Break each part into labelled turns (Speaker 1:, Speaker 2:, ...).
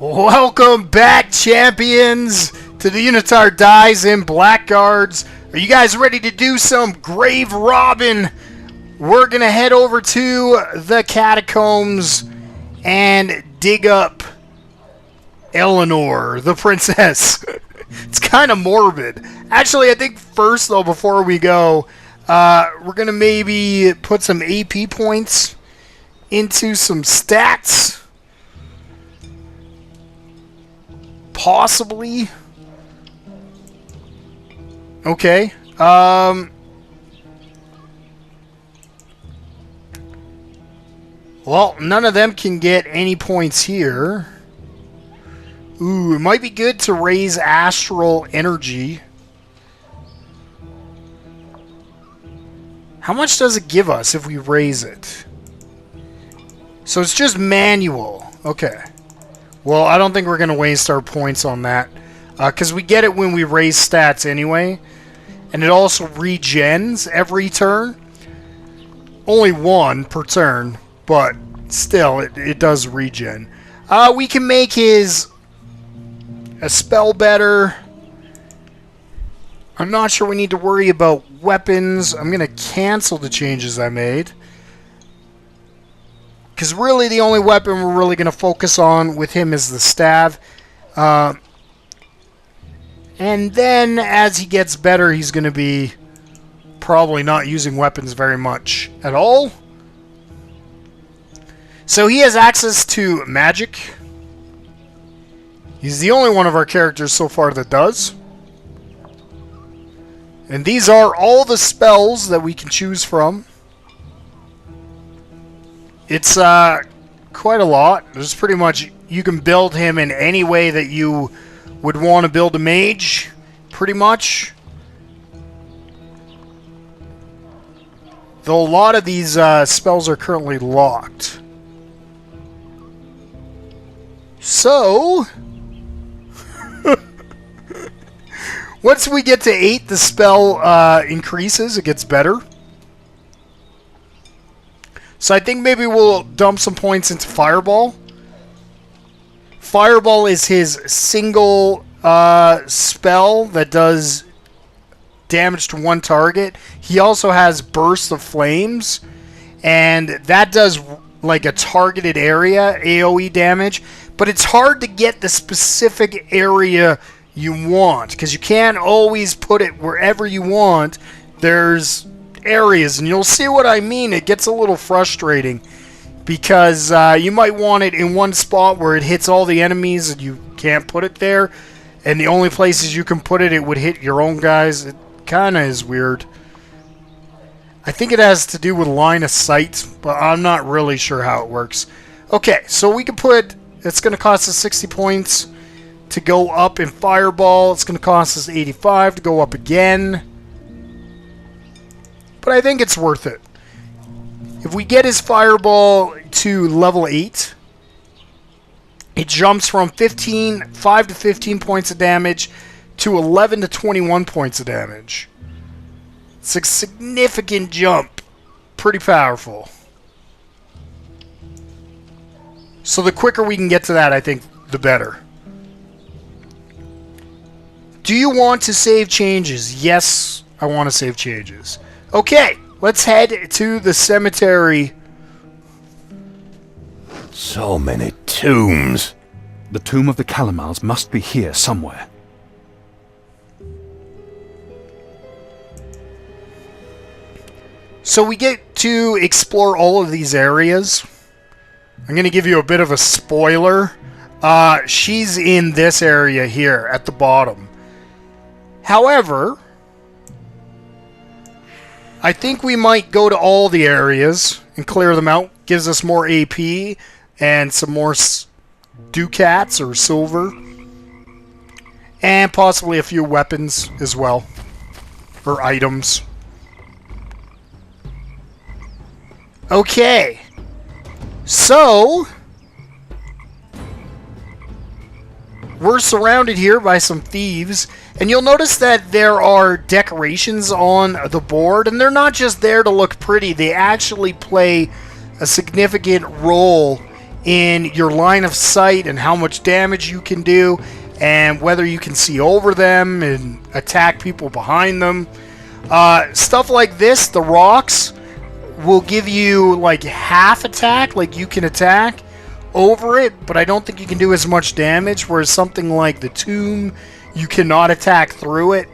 Speaker 1: Welcome back, champions, to the Unitar Dies in Blackguards. Are you guys ready to do some grave robbing? We're going to head over to the catacombs and dig up Eleanor, the princess. It's kind of morbid. Actually, I think first, though, before we go, we're going to maybe put some AP points into some stats. Possibly. Okay. Well, none of them can get any points here. Ooh, it might be good to raise astral energy. How much does it give us if we raise it? So it's just manual. Okay. Well, I don't think we're going to waste our points on that. Because we get it when we raise stats anyway. And it also regens every turn. Only one per turn. But still, it does regen. We can make his a spell better. I'm not sure we need to worry about weapons. I'm going to cancel the changes I made. Because really the only weapon we're really going to focus on with him is the staff. And then as he gets better, he's going to be probably not using weapons very much at all. So he has access to magic. He's the only one of our characters so far that does. And these are all the spells that we can choose from. It's quite a lot. There's pretty much, you can build him in any way that you would want to build a mage, pretty much. Though a lot of these spells are currently locked. So, once we get to 8, the spell increases, it gets better. So I think maybe we'll dump some points into Fireball. Fireball is his single spell that does damage to one target. He also has Burst of Flames, and that does like a targeted area AoE damage. But it's hard to get the specific area you want, because you can't always put it wherever you want. There's areas, and you'll see what I mean. It gets a little frustrating because you might want it in one spot where it hits all the enemies and you can't put it there, and the only places you can put it, it would hit your own guys. It kind of is weird. I think it has to do with line of sight, but I'm not really sure how it works. Okay, so we can put, it's going to cost us 60 points to go up in Fireball. It's going to cost us 85 to go up again. But I think it's worth it. If we get his Fireball to level 8, it jumps from 5 to 15 points of damage to 11 to 21 points of damage. It's a significant jump. Pretty powerful. So the quicker we can get to that, I think, the better. Do you want to save changes? Yes, I want to save changes. Okay, let's head to the cemetery.
Speaker 2: So many tombs.
Speaker 3: The tomb of the Calamals must be here somewhere.
Speaker 1: So we get to explore all of these areas. I'm going to give you a bit of a spoiler. She's in this area here at the bottom. However, I think we might go to all the areas and clear them out. Gives us more AP and some more ducats or silver. And possibly a few weapons as well. Or items. Okay. So, we're surrounded here by some thieves. And you'll notice that there are decorations on the board, and they're not just there to look pretty. They actually play a significant role in your line of sight and how much damage you can do, and whether you can see over them and attack people behind them. Stuff like this, the rocks, will give you like half attack, like you can attack over it, but I don't think you can do as much damage, whereas something like the tomb, you cannot attack through it.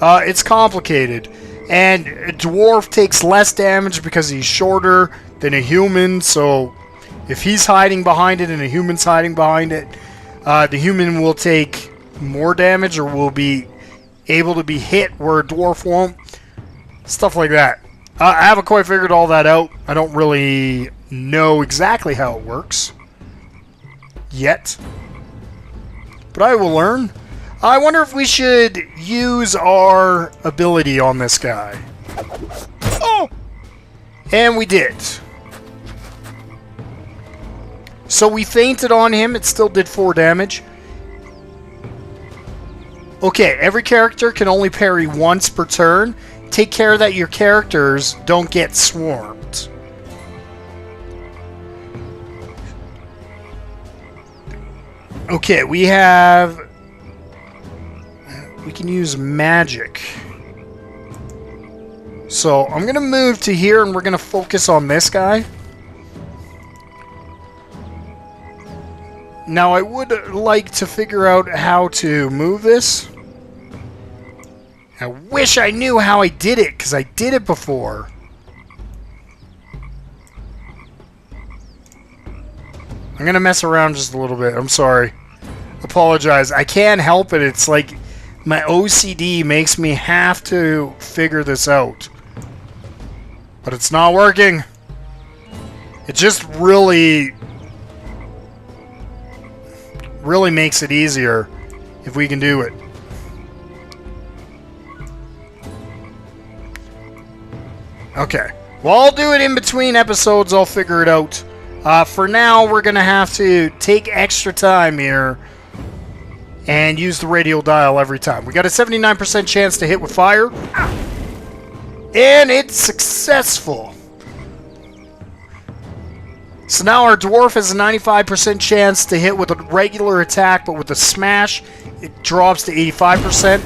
Speaker 1: It's complicated. And a dwarf takes less damage because he's shorter than a human, so if he's hiding behind it and a human's hiding behind it, the human will take more damage or will be able to be hit where a dwarf won't. Stuff like that. I haven't quite figured all that out. I don't really know exactly how it works yet, but I will learn. I wonder if we should use our ability on this guy. Oh! And we did. So we fainted on him. It still did 4 damage. Okay, every character can only parry once per turn. Take care that your characters don't get swarmed. Okay, we can use magic. So I'm going to move to here and we're going to focus on this guy. Now I would like to figure out how to move this. I wish I knew how I did it, because I did it before. I'm going to mess around just a little bit. I'm sorry. Apologize. I can't help it. It's like my OCD makes me have to figure this out. But it's not working. It just really makes it easier if we can do it. Okay. Well, I'll do it in between episodes. I'll figure it out. For now, we're going to have to take extra time here and use the radial dial every time. We got a 79% chance to hit with fire. And it's successful. So now our dwarf has a 95% chance to hit with a regular attack, but with a smash, it drops to 85%.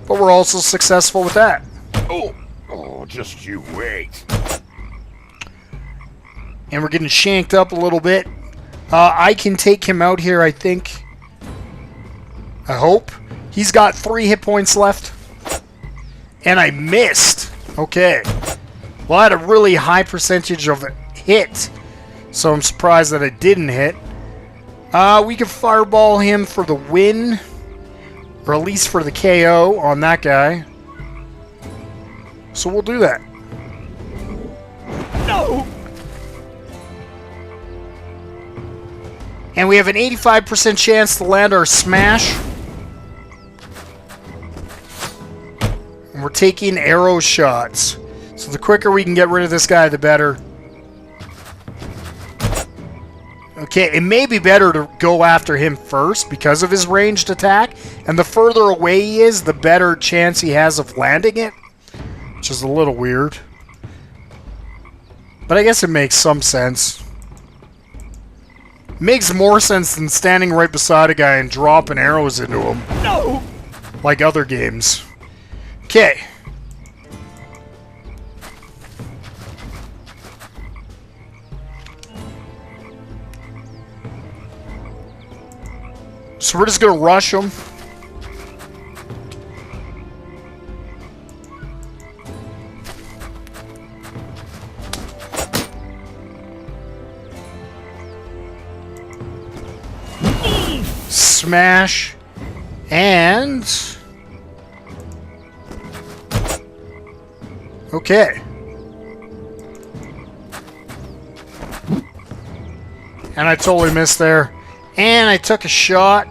Speaker 1: But we're also successful with that.
Speaker 2: Oh, just you wait.
Speaker 1: And we're getting shanked up a little bit. I can take him out here, I think. I hope. He's got 3 hit points left. And I missed. Okay. Well, I had a really high percentage of hit. So I'm surprised that it didn't hit. We can fireball him for the win. Or at least for the KO on that guy. So we'll do that. No! And we have an 85% chance to land our smash. And we're taking arrow shots. So the quicker we can get rid of this guy, the better. Okay, it may be better to go after him first because of his ranged attack. And the further away he is, the better chance he has of landing it. Which is a little weird. But I guess it makes some sense. Makes more sense than standing right beside a guy and dropping arrows into him. No! Like other games. Okay. So we're just going to rush him. Smash. And... okay. And I totally missed there. And I took a shot.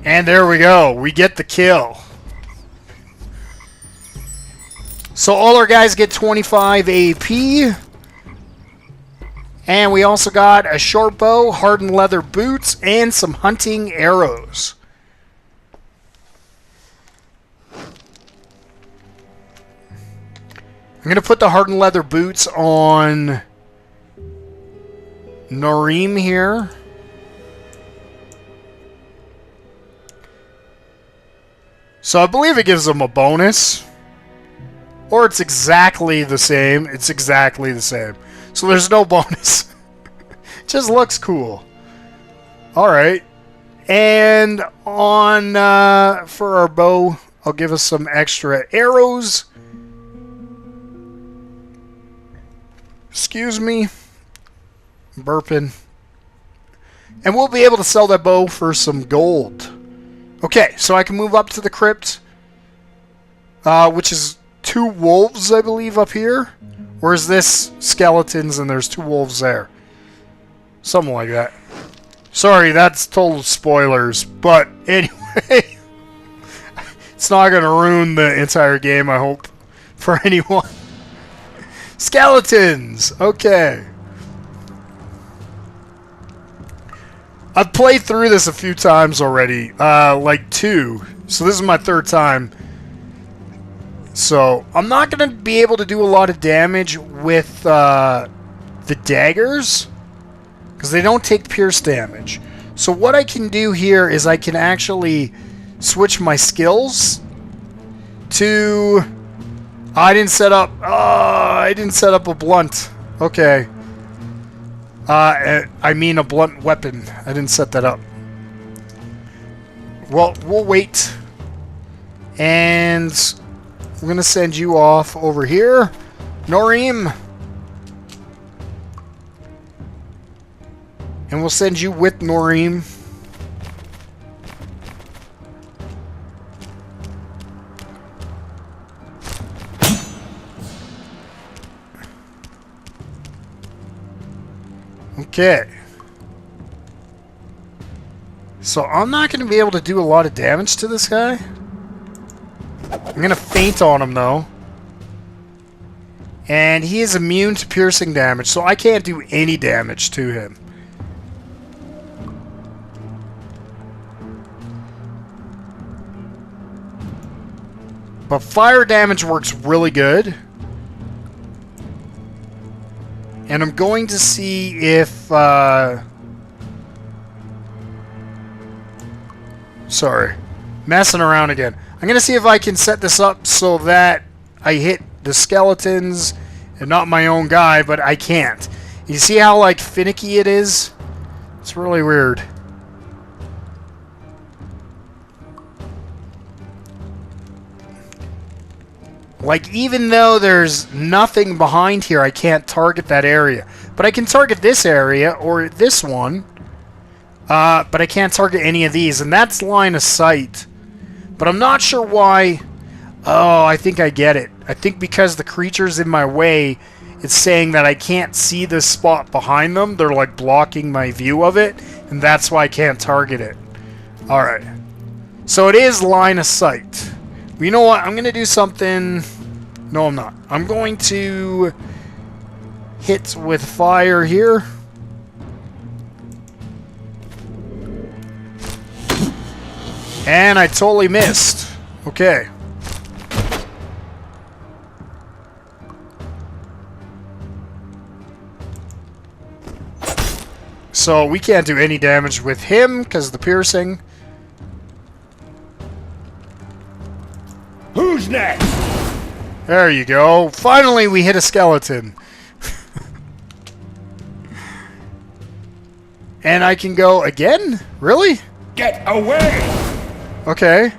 Speaker 1: And there we go. We get the kill. So all our guys get 25 AP. And we also got a short bow, hardened leather boots, and some hunting arrows. I'm going to put the hardened leather boots on Norim here. So I believe it gives them a bonus. Or it's exactly the same. It's exactly the same. So there's no bonus. Just looks cool. Alright. And on for our bow, I'll give us some extra arrows. Excuse me. Burping. And we'll be able to sell that bow for some gold. Okay, so I can move up to the crypt. Which is 2 wolves, I believe, up here. Or is this skeletons and there's 2 wolves there? Something like that. Sorry, that's total spoilers. But anyway, it's not going to ruin the entire game, I hope, for anyone. Skeletons! Okay. I've played through this a few times already. Like 2. So this is my 3rd time. So, I'm not going to be able to do a lot of damage with the daggers. Because they don't take pierce damage. So what I can do here is I can actually switch my skills to... I didn't set up a blunt. Okay. I mean a blunt weapon. I didn't set that up. Well, we'll wait. And we're going to send you off over here. Norim. And we'll send you with Norim. Okay. So I'm not going to be able to do a lot of damage to this guy. I'm going to feint on him, though. And he is immune to piercing damage, so I can't do any damage to him. But fire damage works really good. And I'm going to see if... Sorry. Messing around again. I'm going to see if I can set this up so that I hit the skeletons and not my own guy, but I can't. You see how, like, finicky it is? It's really weird. Like, even though there's nothing behind here, I can't target that area. But I can target this area, or this one. But I can't target any of these, and that's line of sight. But I'm not sure why... Oh, I think I get it. I think because the creature's in my way, it's saying that I can't see this spot behind them. They're, like, blocking my view of it, and that's why I can't target it. Alright. So it is line of sight. You know what? I'm going to do something... No, I'm not. I'm going to hit with fire here. And I totally missed. Okay. So we can't do any damage with him because of the piercing.
Speaker 2: Who's next?
Speaker 1: There you go. Finally, we hit a skeleton. And I can go again? Really?
Speaker 2: Get away!
Speaker 1: Okay.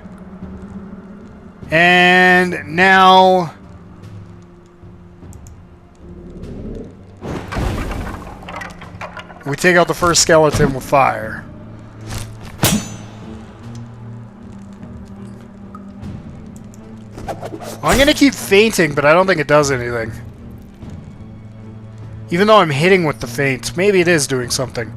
Speaker 1: And now... we take out the first skeleton with fire. I'm going to keep fainting, but I don't think it does anything. Even though I'm hitting with the feint. Maybe it is doing something.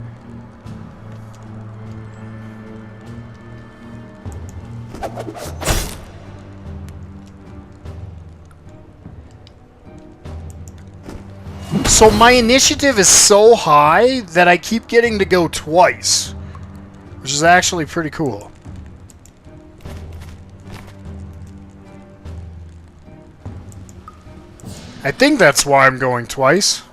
Speaker 1: So my initiative is so high that I keep getting to go twice. Which is actually pretty cool. I think that's why I'm going twice.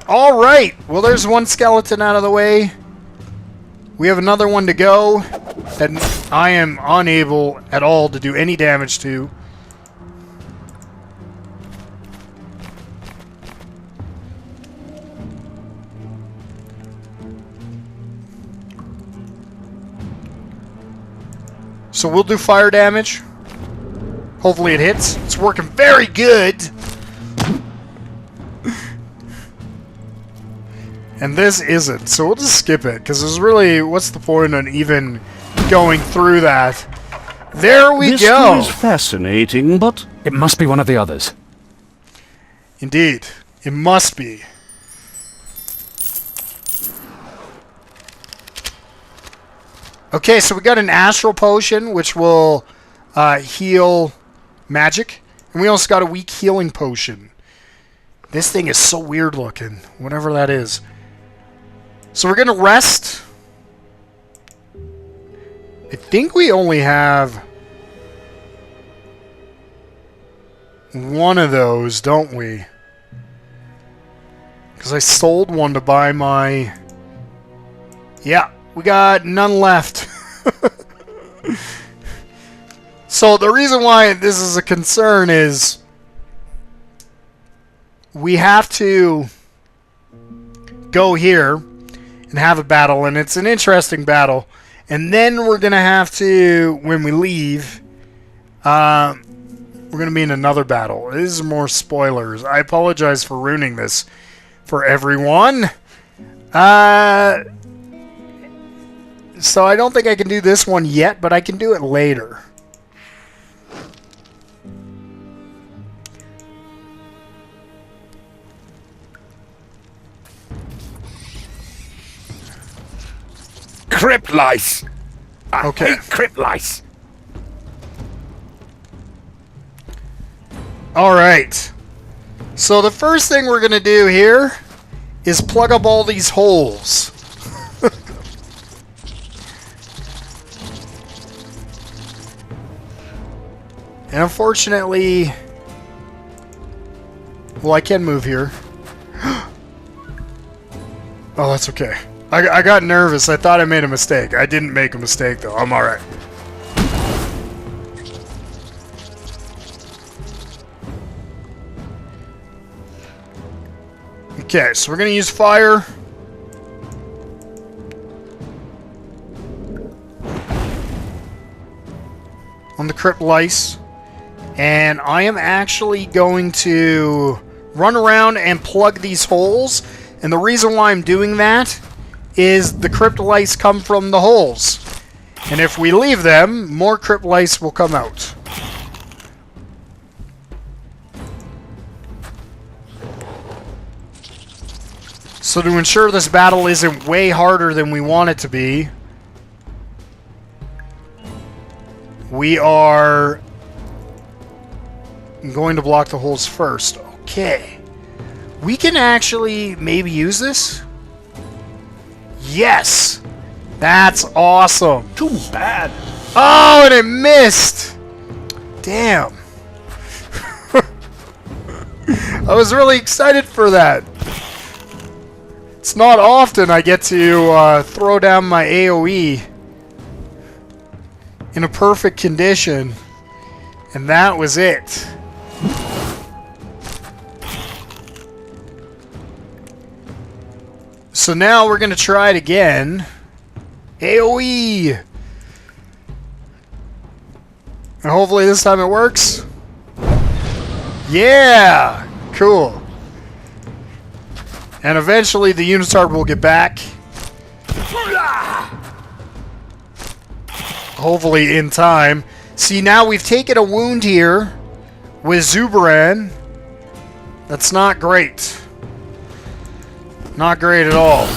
Speaker 1: Alright, well there's one skeleton out of the way. We have another one to go that I am unable at all to do any damage to. So we'll do fire damage. Hopefully it hits. It's working very good. And this isn't, so we'll just skip it, because there's really, what's the point on even going through that? There we go!
Speaker 4: This is fascinating, but...
Speaker 3: It must be one of the others.
Speaker 1: Indeed. It must be. Okay, so we got an astral potion, which will heal magic. And we also got a weak healing potion. This thing is so weird looking, whatever that is. So we're going to rest. I think we only have one of those, don't we? Because I sold one to buy my... Yeah, we got none left. So the reason why this is a concern is we have to go here and have a battle, and it's an interesting battle. And then we're going to have to, when we leave, we're going to be in another battle. This is more spoilers. I apologize for ruining this for everyone. So I don't think I can do this one yet, but I can do it later.
Speaker 2: Crypt lice! I
Speaker 1: Okay.
Speaker 2: hate crypt lice!
Speaker 1: Alright. So the first thing we're going to do here is plug up all these holes. And unfortunately... Well, I can move here. Oh, that's okay. I got nervous. I thought I made a mistake. I didn't make a mistake, though. I'm alright. Okay, so we're going to use fire. On the crypt lice. And I am actually going to run around and plug these holes. And the reason why I'm doing that is the crypt lice come from the holes. And if we leave them, more crypt lice will come out. So to ensure this battle isn't way harder than we want it to be, we are going to block the holes first. Okay. We can actually maybe use this. Yes! That's awesome.
Speaker 4: Too bad.
Speaker 1: Oh, and it missed! Damn. I was really excited for that. It's not often I get to throw down my AoE in a perfect condition. And that was it. So now we're going to try it again. AoE! And hopefully this time it works. Yeah! Cool. And eventually the Unitard will get back. Hopefully in time. See, now we've taken a wound here with Zubaran. That's not great. Not great at all.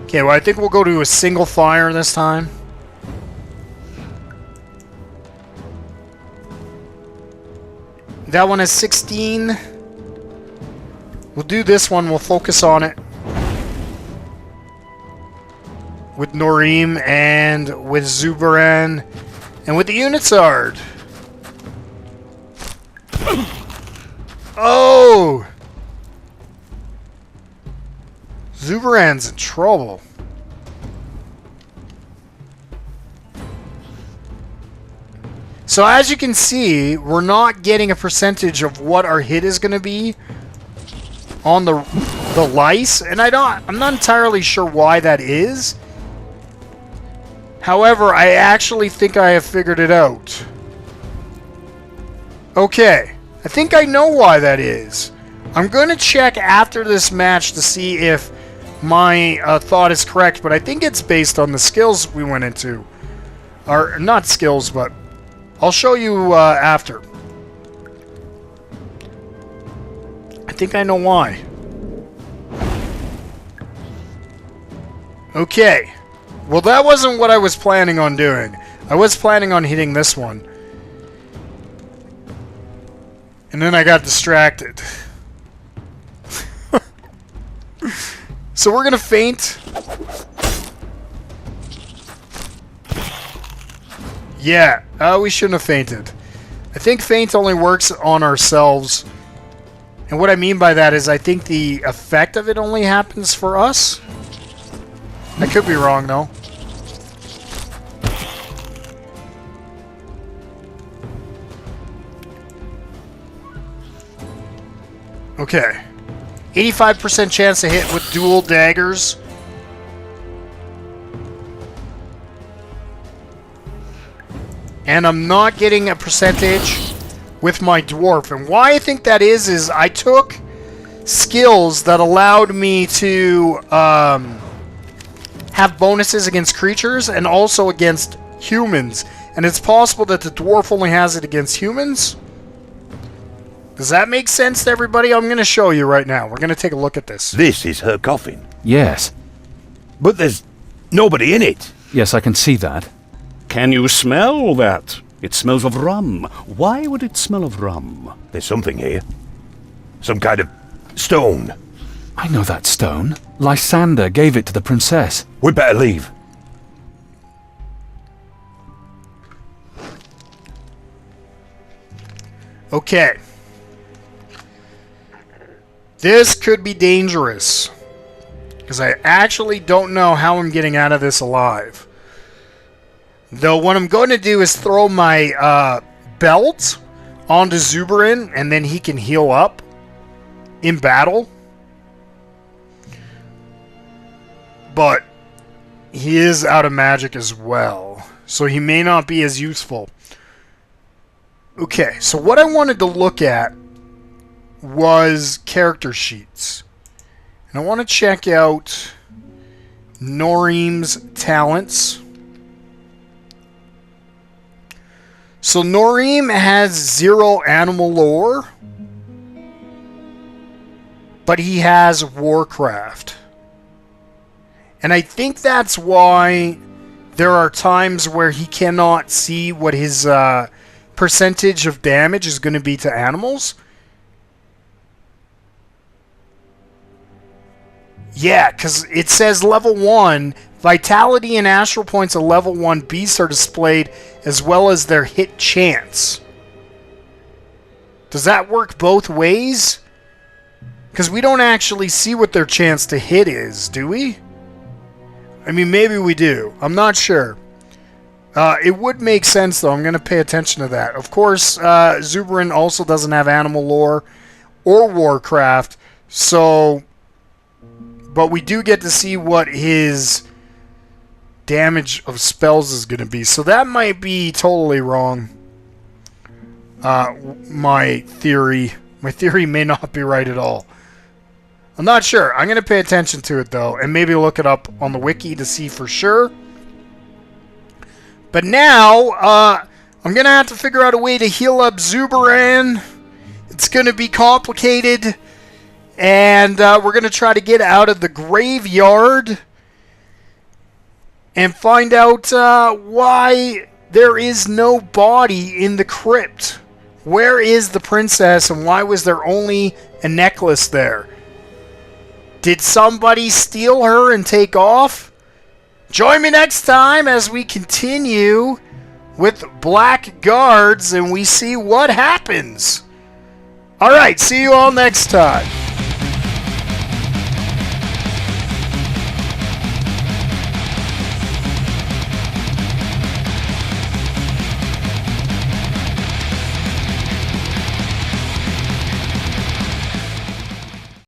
Speaker 1: Okay, well I think we'll go to a single fire this time. That one is 16. We'll do this one, we'll focus on it. with Norim and with Zubaran and with the Unitsard. Oh! Zubaran's in trouble. So as you can see, we're not getting a percentage of what our hit is going to be on the lice, and I'm not entirely sure why that is. However, I actually think I have figured it out. Okay, I think I know why that is. I'm going to check after this match to see if my thought is correct, but I think it's based on the skills we went into. Or, not skills, but I'll show you after. I think I know why. Okay. Well, that wasn't what I was planning on doing. I was planning on hitting this one. And then I got distracted. So we're gonna feint. Yeah, we shouldn't have feinted. I think feint only works on ourselves. And what I mean by that is I think the effect of it only happens for us. I could be wrong, though. Okay. 85% chance to hit with dual daggers. And I'm not getting a percentage with my dwarf. And why I think that is I took skills that allowed me to have bonuses against creatures and also against humans. And it's possible that the dwarf only has it against humans. Does that make sense to everybody? I'm going to show you right now. We're going to take a look at this.
Speaker 2: This is her coffin.
Speaker 3: Yes.
Speaker 2: But there's nobody in it.
Speaker 3: Yes, I can see that.
Speaker 4: Can you smell that? It smells of rum. Why would it smell of rum?
Speaker 2: There's something here. Some kind of stone.
Speaker 3: I know that stone. Lysander gave it to the princess.
Speaker 2: We'd better leave.
Speaker 1: Okay. This could be dangerous. Because I actually don't know how I'm getting out of this alive. Though what I'm going to do is throw my belt onto Zubarin, and then he can heal up in battle. But he is out of magic as well. So he may not be as useful. Okay, so what I wanted to look at was character sheets. And I want to check out Norim's talents. So Norim has 0 animal lore, but he has Warcraft. And I think that's why there are times where he cannot see what his percentage of damage is going to be to animals. Yeah, because it says level 1, vitality and astral points of level 1 beasts are displayed as well as their hit chance. Does that work both ways? Because we don't actually see what their chance to hit is, do we? I mean, maybe we do. I'm not sure. It would make sense, though. I'm going to pay attention to that. Of course, Zubarin also doesn't have animal lore or Warcraft, so... But we do get to see what his damage of spells is going to be. So that might be totally wrong. My theory may not be right at all. I'm not sure. I'm going to pay attention to it, though, and maybe look it up on the wiki to see for sure. But now, I'm going to have to figure out a way to heal up Zubaran. It's going to be complicated. And we're going to try to get out of the graveyard and find out why there is no body in the crypt. Where is the princess, and why was there only a necklace there? Did somebody steal her and take off? Join me next time as we continue with Blackguards and we see what happens. All right, see you all next time.